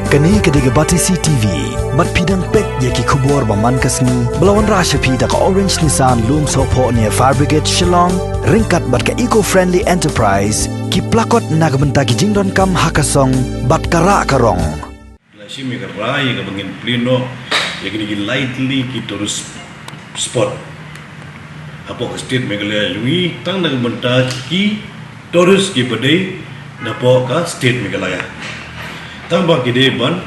Kani kediga Batisi TV, mat pidang pek yaki kubur baman kasni, belawan rasha pida ka Orange Nissan Loom Sopo near Fire Brigade Shillong, ringkat bat ka eco-friendly enterprise, ki plakot nagbenta ki jingdon kam hakasong, bat kara karong. Lasi mega rai ka bangin pleno, yaki ni lightly ki tourist spot. Apo ka state Meghalaya yungi tang nagbenta ki tourist ki badai napo ka state Meghalaya. Tambah kide ban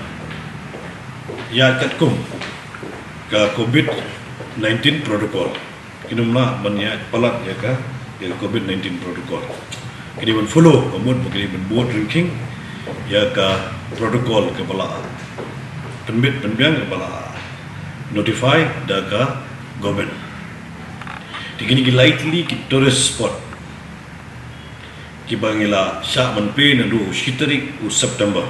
ya katkum ka COVID-19 protocol. Kinumla ban ya palat ya ka COVID-19 protocol. Kide ban follow amud kide ban board drinking ya ka protocol ke bala permit penbiang ke bala notify da ka government. Tigini lightly ki tourist spot. Ki bangila sya manpe na du shitarik u September.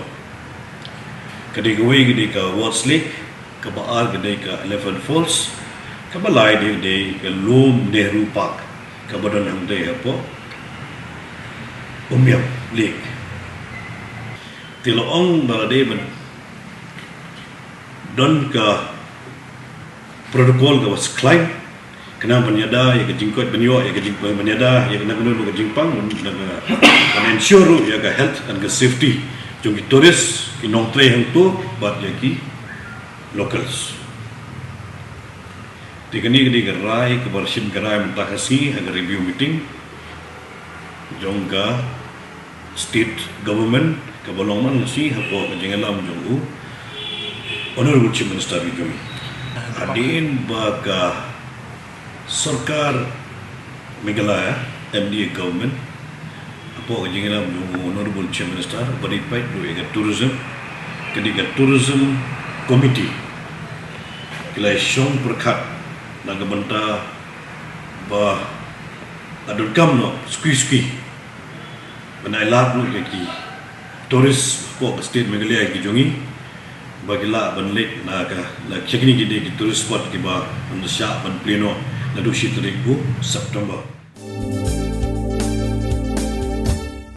Kadai gawai kadai ka Watts Lake, ka Baar kadai ka Elephant Falls, ka Balai kadai ka Loom Nehru Park, ka Badan Hamdai apa Umyam Lake. Tilaong balade ban don ka protokol ka was climb kena penyada ya ke jingkot benyo ya ke jingkot penyada ya kena gunu ke jingpang dan ensure ya ke health and ke safety jong ki tourist ki nong tre hang tu bat ya ki locals tikani kedi gerai ke barshim gerai mentakasi hang review meeting jong ka state government ke bolongman si hapo ke jengalam jong u honorable chief minister bijumi adin baka sarkar Meghalaya MDA government apo jengalam jong honorable chief minister beripai do ega tourism kediga tourism committee kilai syong perkat naga benta ba adun kam no squeeze benai lab no ki tourist ko state Meghalaya ki jongi bagila banlek naga la chekni ki de ki tourist spot ki ba on the sharp and pleno na do shit September.